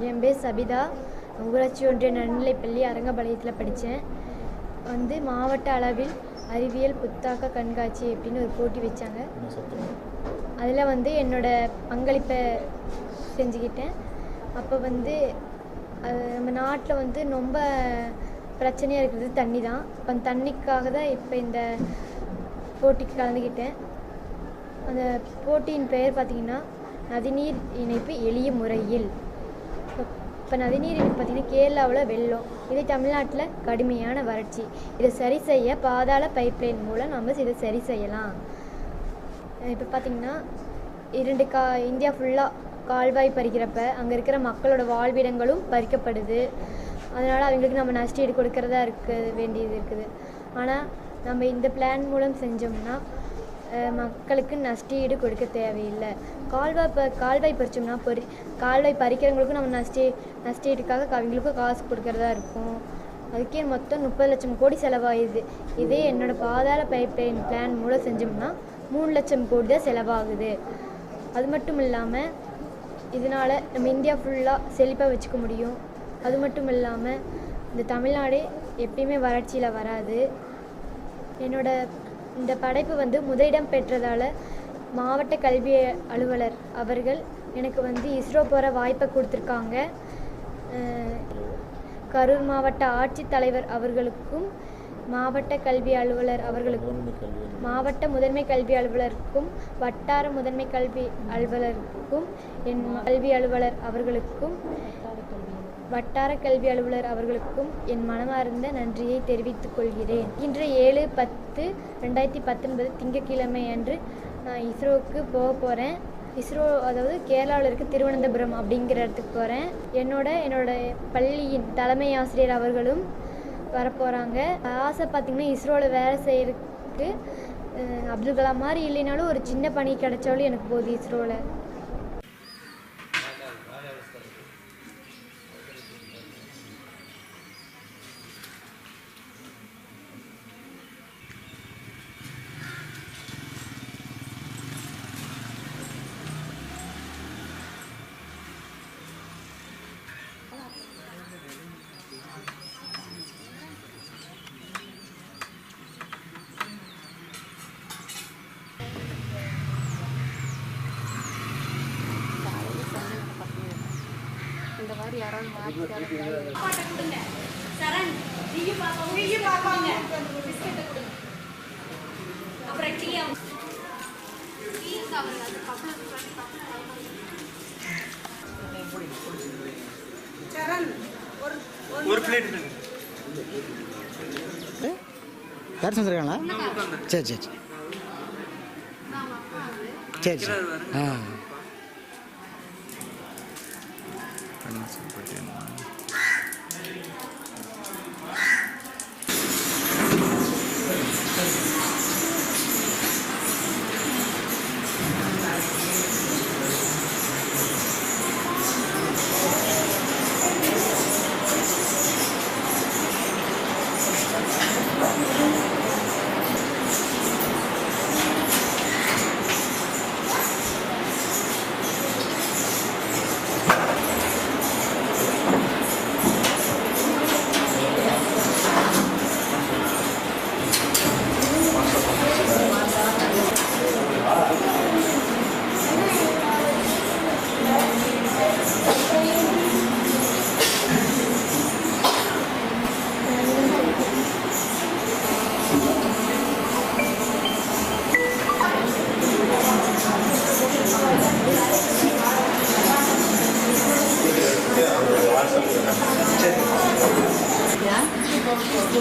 என் பேர் சபிதா. ஊராட்சி ஒன்றிய நடுநிலைப்பள்ளி அரங்கபாளையத்தில் படித்தேன். மாவட்ட அளவில் அறிவியல் புத்தாக்க கண்காட்சி அப்படின்னு ஒரு போட்டி வச்சாங்க. அதில் என்னோடய பங்களிப்பை செஞ்சுக்கிட்டேன். அப்போ நம்ம நாட்டில் ரொம்ப பிரச்சனையாக இருக்கிறது தண்ணி தான். இப்போ தண்ணிக்காக தான் இப்போ இந்த போட்டிக்கு கலந்துக்கிட்டேன். அந்த போட்டியின் பெயர் பார்த்திங்கன்னா நதிநீர் இணைப்பு எளிய முறையில். இப்போ நதிநீர் இணைப்பு பார்த்திங்கன்னா கேரளாவில் வெள்ளம், இதே தமிழ்நாட்டில் கடுமையான வறட்சி. இதை சரி செய்ய பாதாள பைப்லைன் மூலம் நம்ம இதை சரி செய்யலாம். இப்போ பார்த்திங்கன்னா இந்தியா ஃபுல்லாக கால்வாய் பறிக்கிறப்ப அங்கே இருக்கிற மக்களோட வாழ்விடங்களும் பறிக்கப்படுது. அதனால் அவங்களுக்கு நம்ம நஷ்டஈடு கொடுக்கறதா வேண்டியது இருக்குது. ஆனால் நம்ம இந்த பிளான் மூலம் செஞ்சோம்னா மக்களுக்கு நஷ்டஈடு கொடுக்க தேவையில்லை. கால்வாய் பறிச்சோம்னா கால்வாய் பறிக்கிறவங்களுக்கும் நம்ம நஷ்டஈடுக்காக அவங்களுக்கும் காசு கொடுக்கறதா இருக்கும். அதுக்கே மொத்தம் 30 லட்சம் கோடி செலவாகுது. இதே என்னோடய பாதாள பைப்லைன் பிளான் மூலம் செஞ்சோம்னா 3 லட்சம் கோடி தான் செலவாகுது. அது மட்டும் இல்லாமல் இதனால் நம்ம இந்தியா ஃபுல்லாக செழிப்பாக வச்சுக்க முடியும். அது மட்டும் இல்லாமல் இந்த தமிழ்நாடே எப்பயுமே வறட்சியில் வராது. இந்த படைப்பு முதலிடம் பெற்றதால் மாவட்ட கல்வி அலுவலர் அவர்கள் எனக்கு இஸ்ரோ போகிற வாய்ப்பை கொடுத்துருக்காங்க. கரூர் மாவட்ட ஆட்சித்தலைவர் அவர்களுக்கும் மாவட்ட கல்வி அலுவலர் அவர்களுக்கும் மாவட்ட முதன்மை கல்வி அலுவலருக்கும் வட்டார முதன்மை கல்வி அலுவலருக்கும் என் கல்வி அலுவலர் அவர்களுக்கும் வட்டார கல்வி அலுவலர் அவர்களுக்கும் என் மனமார்ந்த நன்றியை தெரிவித்துக் கொள்கிறேன். இன்று 7/10/2019 திங்கட்கிழமை அன்று நான் இஸ்ரோவுக்கு போக போகிறேன். இஸ்ரோ அதாவது கேரளாவில் இருக்க திருவனந்தபுரம் அப்படிங்கிற இடத்துக்கு போகிறேன். என்னோட பள்ளியின் தலைமை ஆசிரியர் அவர்களும் வரப்போகிறாங்க. ஆசை பார்த்திங்கன்னா இஸ்ரோவில் வேலை செய்கிறதுக்கு அப்துல் கலாம் மாதிரி இல்லைனாலும் ஒரு சின்ன பணி கிடைச்சாலும் எனக்கு போகுது இஸ்ரோவில். இந்த மாதிரி யாராவது ஒரு பிளேட் யார் செஞ்சுருக்காங்களா? சரி சரி சரி சரி ஆ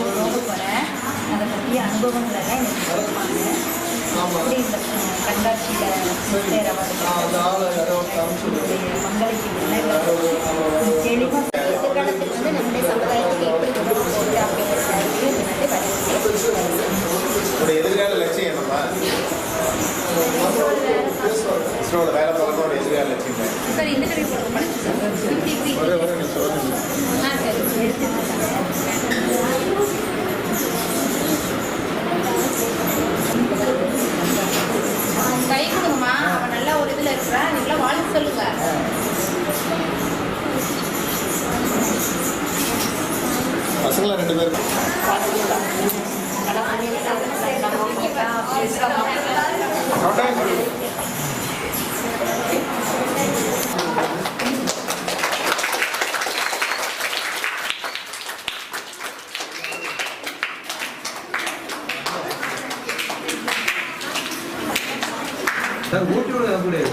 போக போகிறேன். அதை பற்றிய அனுபவங்களை தான் எனக்கு சொல்லுவாங்க. எப்படி இந்த கண்காட்சியில் பங்களிப்பு இல்லை தெளிவாக எதிர்காலத்துக்கு நம்முடைய சமுதாயத்துக்கு எப்படி கொண்டு போகுது அப்படிங்கிறது எதிர்கால லட்சியம் என்னப்பா? இஸ்ரோவில் வேலை பார்க்கறதோட எதிர்கால லட்சியம் சார் இந்த கடையில் போகிறோம் படிச்சு சார் கை கொடுங்கம்மா. அவன் நல்லா ஒரு இதில் இருக்கிறான். நீங்களாம் வாழ்த்து சொல்லுங்கள். பசங்கள 2 பேர். கட்டாயம் சொல்லு. சார் ஊட்டியோட முடியாது.